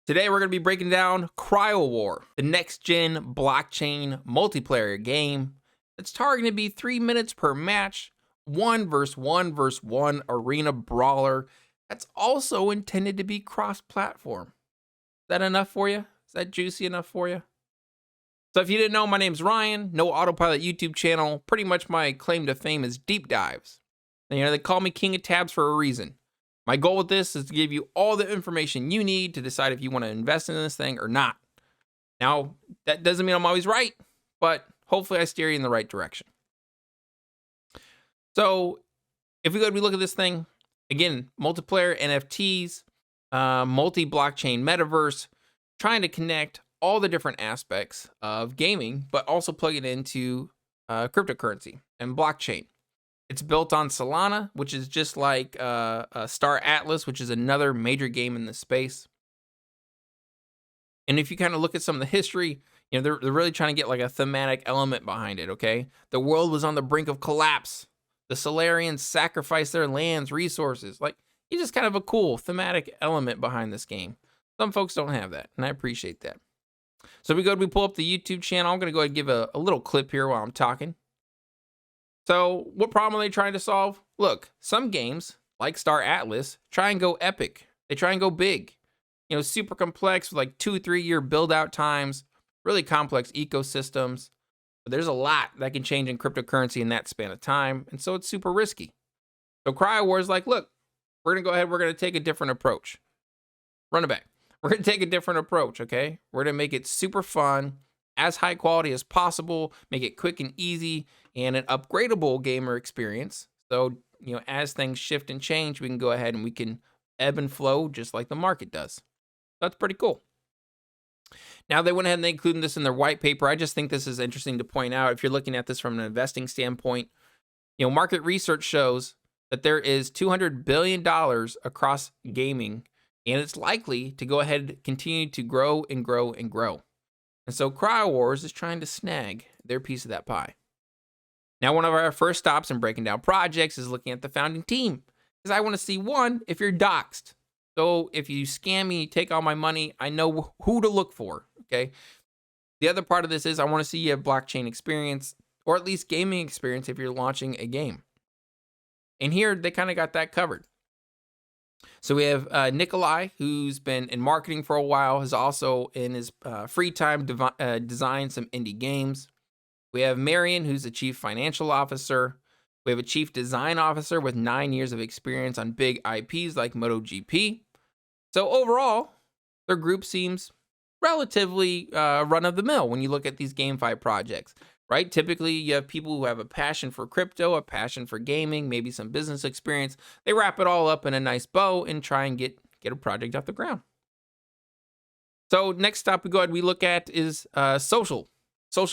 Today we're going to be breaking down Cryowar, the next-gen blockchain multiplayer game that's targeted to be 3 minutes per match, 1 versus 1 arena brawler that's also intended to be cross-platform. Is that enough for you? Is that juicy enough for you? So if you didn't know, my name's Ryan, no autopilot YouTube channel. Pretty much my claim to fame is deep dives. And, they call me King of Tabs for a reason. My goal with this is to give you all the information you need to decide if you want to invest in this thing or not. Now, that doesn't mean I'm always right, but hopefully I steer you in the right direction. So if we look at this thing, again, multiplayer NFTs, multi-blockchain metaverse, trying to connect all the different aspects of gaming, but also plug it into cryptocurrency and blockchain. It's built on Solana, which is just like Star Atlas, which is another major game in this space. And if you kind of look at some of the history, they're really trying to get like a thematic element behind it, okay? The world was on the brink of collapse. The Solarians sacrificed their lands, resources. Like, it's just kind of a cool thematic element behind this game. Some folks don't have that, and I appreciate that. So we pull up the YouTube channel. I'm going to go ahead and give a little clip here while I'm talking. So what problem are they trying to solve? Look, some games, like Star Atlas, try and go epic. They try and go big. Super complex with like 2-3 year build out times, really complex ecosystems. But there's a lot that can change in cryptocurrency in that span of time, and so it's super risky. So Cryowar is like, look, we're going to go ahead, we're going to take a different approach. Run it back. We're going to take a different approach, okay? We're going to make it super fun, as high quality as possible, make it quick and easy, and an upgradable gamer experience. So, as things shift and change, we can go ahead and we can ebb and flow just like the market does. That's pretty cool. Now, they went ahead and they included this in their white paper. I just think this is interesting to point out. If you're looking at this from an investing standpoint, market research shows that there is $200 billion across gaming, and it's likely to go ahead and continue to grow and grow and grow. And so Cryowar is trying to snag their piece of that pie. Now, one of our first stops in breaking down projects is looking at the founding team. Because I want to see, one, if you're doxxed. So if you scam me, take all my money, I know who to look for, okay? The other part of this is I want to see you have blockchain experience, or at least gaming experience if you're launching a game. And here, they kind of got that covered. So we have Nikolai, who's been in marketing for a while, has also in his free time designed some indie games. We have Marion, who's the chief financial officer. We have a chief design officer with 9 years of experience on big IPs like MotoGP. So overall, their group seems relatively run-of-the-mill when you look at these GameFi projects, right? Typically, you have people who have a passion for crypto, a passion for gaming, maybe some business experience. They wrap it all up in a nice bow and try and get a project off the ground. So next stop we look at is social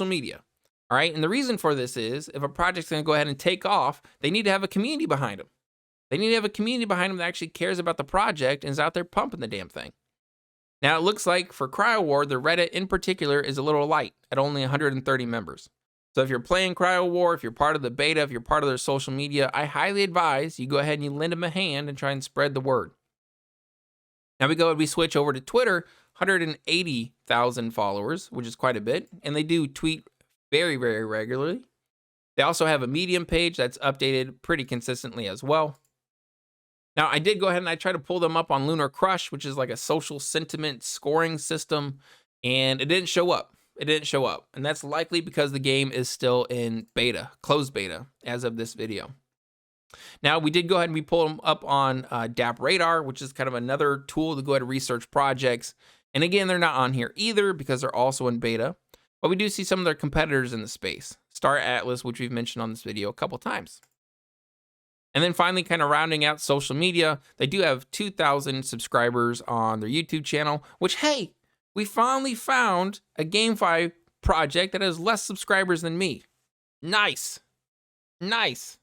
media. All right, and the reason for this is if a project's going to go ahead and take off, they need to have a community behind them. They need to have a community behind them that actually cares about the project and is out there pumping the damn thing. Now, it looks like for Cryowar, the Reddit in particular is a little light at only 130 members. So if you're playing Cryowar, if you're part of the beta, if you're part of their social media, I highly advise you go ahead and you lend them a hand and try and spread the word. Now we switch over to Twitter, 180,000 followers, which is quite a bit, and they do tweet very, very regularly. They also have a Medium page that's updated pretty consistently as well. Now, I did go ahead and I tried to pull them up on Lunar Crush, which is like a social sentiment scoring system, and it didn't show up. And that's likely because the game is still in beta, closed beta, as of this video. Now, we did go ahead and we pulled them up on DApp Radar, which is kind of another tool to go ahead and research projects. And again, they're not on here either because they're also in beta. But we do see some of their competitors in the space. Star Atlas, which we've mentioned on this video a couple times. And then finally, kind of rounding out social media, they do have 2,000 subscribers on their YouTube channel, which, hey, we finally found a GameFi project that has less subscribers than me. Nice. Nice.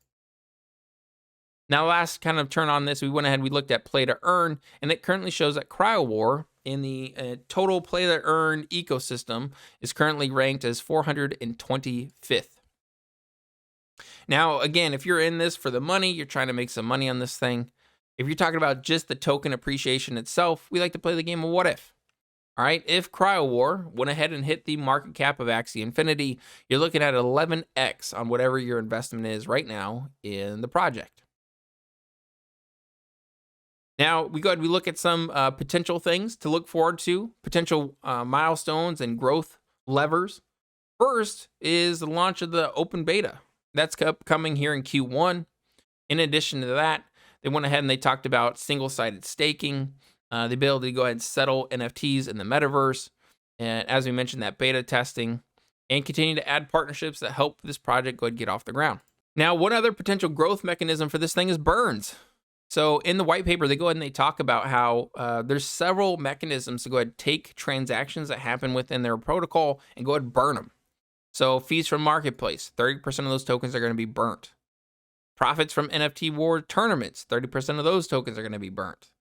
Now, last kind of turn on this, we went ahead and we looked at play to earn, and it currently shows that Cryowar in the total play to earn ecosystem is currently ranked as 425th. Now, again, if you're in this for the money, you're trying to make some money on this thing. If you're talking about just the token appreciation itself, we like to play the game of what if. All right, if Cryowar went ahead and hit the market cap of Axie Infinity, you're looking at 11x on whatever your investment is right now in the project. Now, we look at some potential things to look forward to, potential milestones and growth levers. First is the launch of the open beta. That's coming here in Q1. In addition to that, they went ahead and they talked about single-sided staking, the ability to go ahead and settle NFTs in the metaverse, and as we mentioned, that beta testing, and continue to add partnerships that help this project go ahead and get off the ground. Now, one other potential growth mechanism for this thing is burns. So in the white paper, they go ahead and they talk about how there's several mechanisms to go ahead and take transactions that happen within their protocol and go ahead and burn them. So fees from marketplace, 30% of those tokens are going to be burnt. Profits from NFT war tournaments, 30% of those tokens are going to be burnt.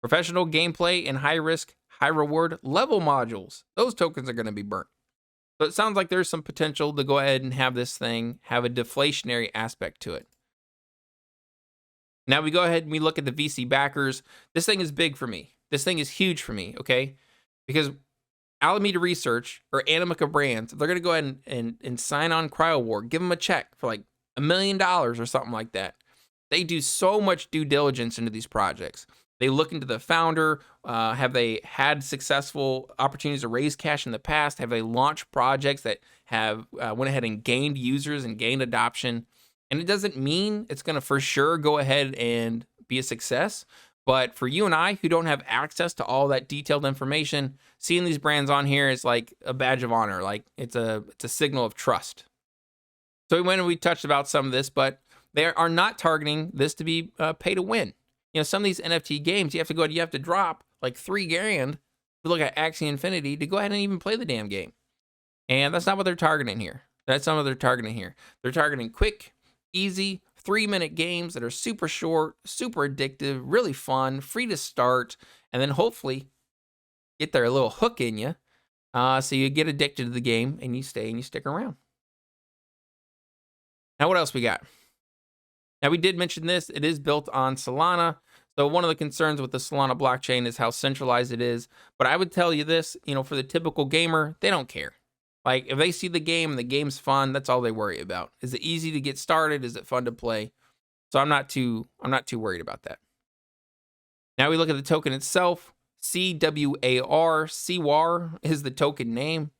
Professional gameplay and high risk, high reward level modules, those tokens are going to be burnt. So it sounds like there's some potential to go ahead and have this thing have a deflationary aspect to it. Now we go ahead and we look at the VC backers. This thing is big for me. This thing is huge for me, okay? Because Alameda Research or Animica Brands, if they're going to go ahead and sign on Cryowar, give them a check for like $1 million or something like that. They do so much due diligence into these projects. They look into the founder. Have they had successful opportunities to raise cash in the past? Have they launched projects that have went ahead and gained users and gained adoption? And it doesn't mean it's going to for sure go ahead and be a success. But for you and I who don't have access to all that detailed information, seeing these brands on here is like a badge of honor. Like it's a signal of trust. So we went and we touched about some of this, but they are not targeting this to be pay to win. You know, some of these NFT games, you have to drop like $3,000 to look at Axie Infinity to go ahead and even play the damn game. And that's not what they're targeting here. That's not what they're targeting here. They're targeting quick, easy, 3-minute games that are super short, super addictive, really fun, free to start, and then hopefully get their little hook in you, so you get addicted to the game and you stay and you stick around. Now, what else we got? Now, we did mention this. It is built on Solana. So one of the concerns with the Solana blockchain is how centralized it is. But I would tell you this, you know, for the typical gamer, they don't care. Like, if they see the game and the game's fun, that's all they worry about. Is it easy to get started? Is it fun to play? So I'm not too worried about that. Now we look at the token itself. CWAR, CWAR is the token name.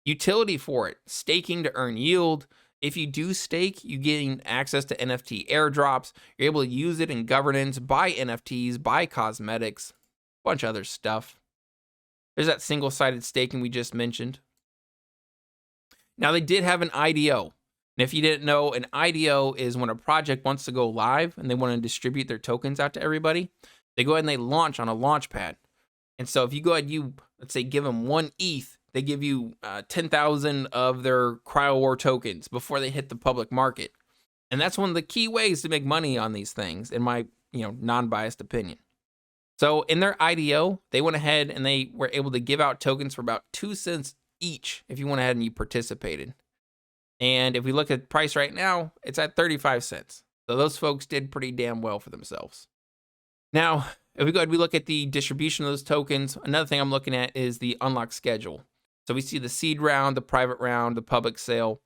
Utility for it, staking to earn yield. If you do stake, you gain access to NFT airdrops. You're able to use it in governance, buy NFTs, buy cosmetics, a bunch of other stuff. There's that single-sided staking we just mentioned. Now, they did have an IDO. And if you didn't know, an IDO is when a project wants to go live and they want to distribute their tokens out to everybody. They go ahead and they launch on a launch pad. And so if you go ahead, let's say, give them 1 ETH, they give you 10,000 of their Cryowar tokens before they hit the public market. And that's one of the key ways to make money on these things, in my non-biased opinion. So in their IDO, they went ahead and they were able to give out tokens for about 2 cents each if you went ahead and you participated. And if we look at the price right now, it's at 35 cents. So those folks did pretty damn well for themselves. Now, if we go ahead, we look at the distribution of those tokens. Another thing I'm looking at is the unlock schedule. So we see the seed round, the private round, the public sale.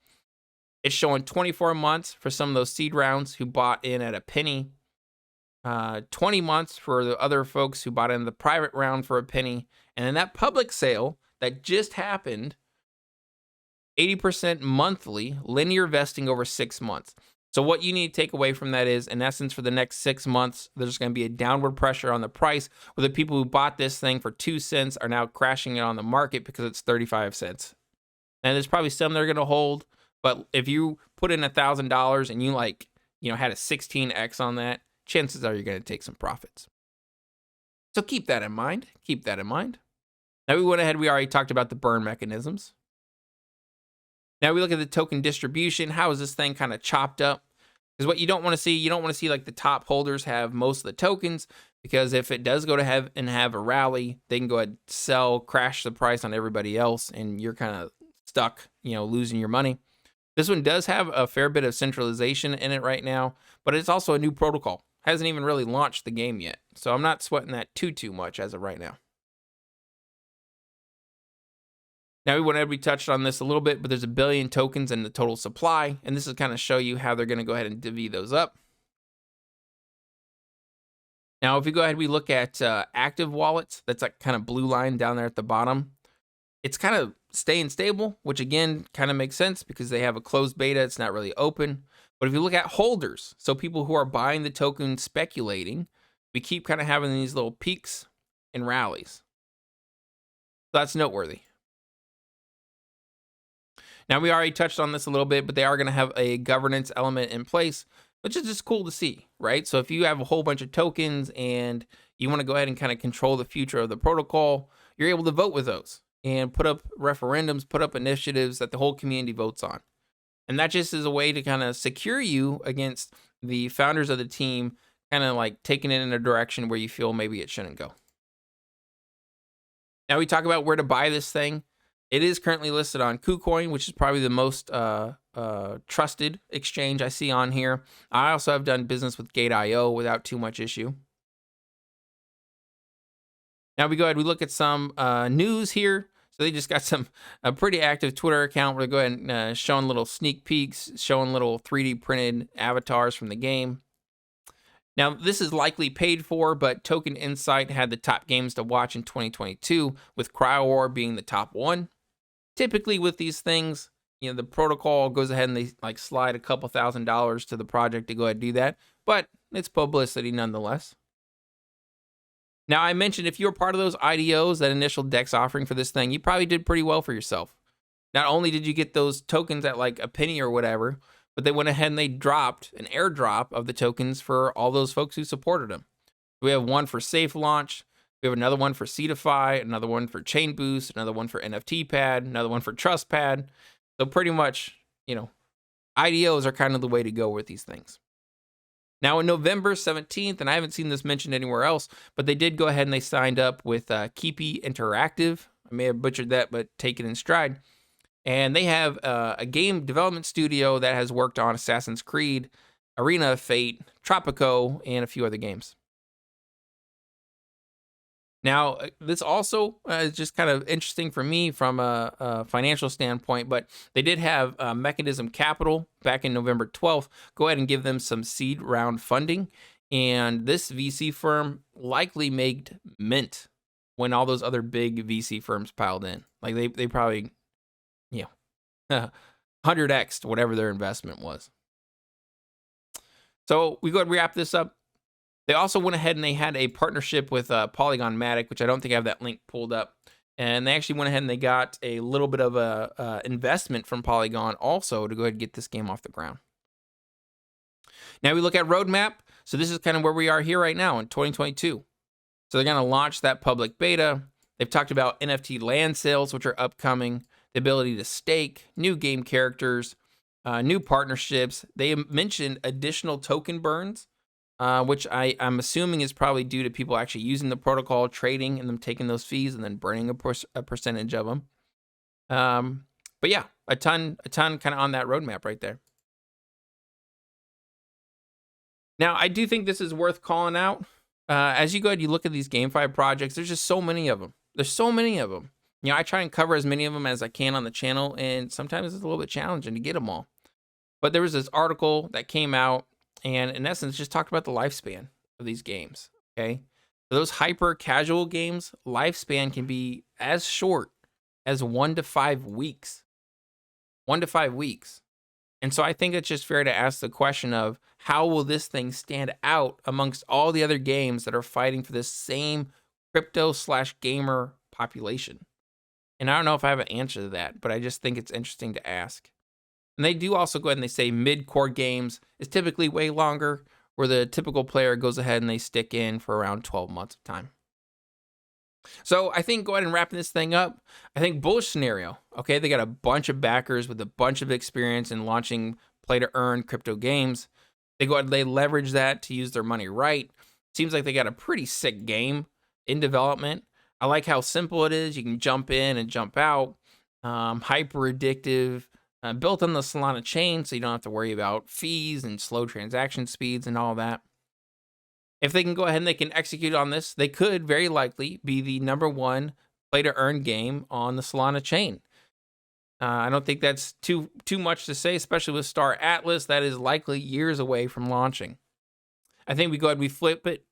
It's showing 24 months for some of those seed rounds who bought in at a penny. 20 months for the other folks who bought in the private round for a penny. And then that public sale that just happened, 80% monthly, linear vesting over 6 months. So what you need to take away from that is, in essence, for the next 6 months, there's going to be a downward pressure on the price, where the people who bought this thing for 2 cents are now crashing it on the market because it's 35 cents. And there's probably some that are going to hold, but if you put in $1,000 and you had a 16x on that, chances are you're going to take some profits. So keep that in mind. Keep that in mind. Now we went ahead, we already talked about the burn mechanisms. Now we look at the token distribution. How is this thing kind of chopped up? Because what you don't want to see, like the top holders have most of the tokens, because if it does go to have a rally, they can go ahead and sell, crash the price on everybody else, and you're kind of stuck, losing your money. This one does have a fair bit of centralization in it right now, but it's also a new protocol. Hasn't even really launched the game yet. So I'm not sweating that too much as of right now. Now, we touched on this a little bit, but there's 1 billion tokens in the total supply, and this is kind of show you how they're going to go ahead and divvy those up. Now, if we go ahead, we look at active wallets. That's like kind of blue line down there at the bottom. It's kind of staying stable, which again kind of makes sense because they have a closed beta. It's not really open. But if you look at holders, so people who are buying the token speculating, we keep kind of having these little peaks and rallies. So that's noteworthy. Now, we already touched on this a little bit, but they are going to have a governance element in place, which is just cool to see, right? So if you have a whole bunch of tokens and you want to go ahead and kind of control the future of the protocol, you're able to vote with those and put up referendums, put up initiatives that the whole community votes on. And that just is a way to kind of secure you against the founders of the team kind of like taking it in a direction where you feel maybe it shouldn't go. Now we talk about where to buy this thing. It is currently listed on KuCoin, which is probably the most trusted exchange I see on here. I also have done business with Gate.io without too much issue. Now we go ahead, we look at some news here. So they just got a pretty active Twitter account where they go ahead and showing little sneak peeks, showing little 3D printed avatars from the game. Now, this is likely paid for, but Token Insight had the top games to watch in 2022, with Cryowar being the top one. Typically with these things, the protocol goes ahead and they like slide a couple $1,000s to the project to go ahead and do that, but it's publicity nonetheless. Now, I mentioned if you were part of those IDOs, that initial DEX offering for this thing, you probably did pretty well for yourself. Not only did you get those tokens at like a penny or whatever, but they went ahead and they dropped an airdrop of the tokens for all those folks who supported them. We have one for Safe Launch. We have another one for Seedify, another one for Chain Boost, another one for NFT Pad, another one for Trust Pad. So pretty much, IDOs are kind of the way to go with these things. Now, on November 17th, and I haven't seen this mentioned anywhere else, but they did go ahead and they signed up with Keepy Interactive. I may have butchered that, but take it in stride. And they have a game development studio that has worked on Assassin's Creed, Arena of Fate, Tropico, and a few other games. Now, this also is just kind of interesting for me from a financial standpoint, but they did have Mechanism Capital back in November 12th go ahead and give them some seed round funding. And this VC firm likely made mint when all those other big VC firms piled in. Like they probably, 100x whatever their investment was. So we go ahead and wrap this up. They also went ahead and they had a partnership with Polygon Matic, which I don't think I have that link pulled up. And they actually went ahead and they got a little bit of a investment from Polygon also to go ahead and get this game off the ground. Now we look at roadmap. So this is kind of where we are here right now in 2022. So they're going to launch that public beta. They've talked about NFT land sales, which are upcoming, the ability to stake, new game characters, new partnerships. They mentioned additional token burns, which I'm assuming is probably due to people actually using the protocol, trading, and them taking those fees and then burning a percentage of them. But yeah, a ton kind of on that roadmap right there. Now, I do think this is worth calling out. As you go ahead, you look at these GameFi projects, there's just so many of them. There's so many of them. I try and cover as many of them as I can on the channel, and sometimes it's a little bit challenging to get them all. But there was this article that came out, and in essence, just talked about the lifespan of these games, okay? For those hyper casual games, lifespan can be as short as 1 to 5 weeks. 1 to 5 weeks. And so I think it's just fair to ask the question of how will this thing stand out amongst all the other games that are fighting for this same crypto/gamer population? And I don't know if I have an answer to that, but I just think it's interesting to ask. And they do also go ahead and they say mid-core games is typically way longer, where the typical player goes ahead and they stick in for around 12 months of time. So I think go ahead and wrap this thing up. I think bullish scenario. Okay, they got a bunch of backers with a bunch of experience in launching play-to-earn crypto games. They go ahead and they leverage that to use their money right. Seems like they got a pretty sick game in development. I like how simple it is. You can jump in and jump out. Hyper addictive. Built on the Solana chain, so you don't have to worry about fees and slow transaction speeds and all that. If they can go ahead and they can execute on this, they could very likely be the #1 play-to-earn game on the Solana chain. I don't think that's too much to say, especially with Star Atlas. That is likely years away from launching. I think we go ahead and we flip it.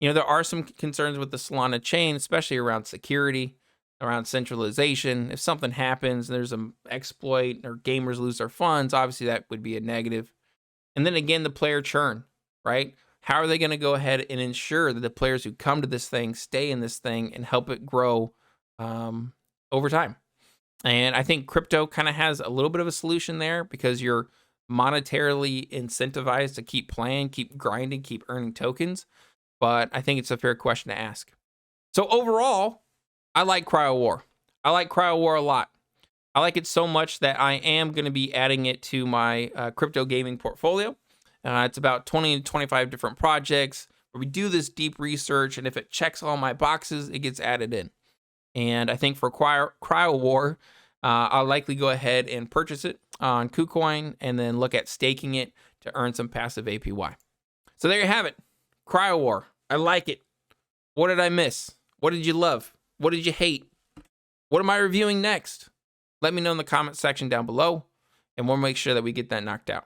There are some concerns with the Solana chain, especially around security, around centralization. If something happens, there's an exploit or gamers lose their funds, obviously that would be a negative. And then again, the player churn, right? How are they going to go ahead and ensure that the players who come to this thing stay in this thing and help it grow over time? And I think crypto kind of has a little bit of a solution there because you're monetarily incentivized to keep playing, keep grinding, keep earning tokens. But I think it's a fair question to ask. So overall, I like CryoWar. I like CryoWar a lot. I like it so much that I am going to be adding it to my crypto gaming portfolio. It's about 20 to 25 different projects where we do this deep research, and if it checks all my boxes, it gets added in. And I think for CryoWar, I'll likely go ahead and purchase it on KuCoin and then look at staking it to earn some passive APY. So there you have it. CryoWar. I like it. What did I miss? What did you love? What did you hate? What am I reviewing next? Let me know in the comment section down below, and we'll make sure that we get that knocked out.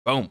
Boom.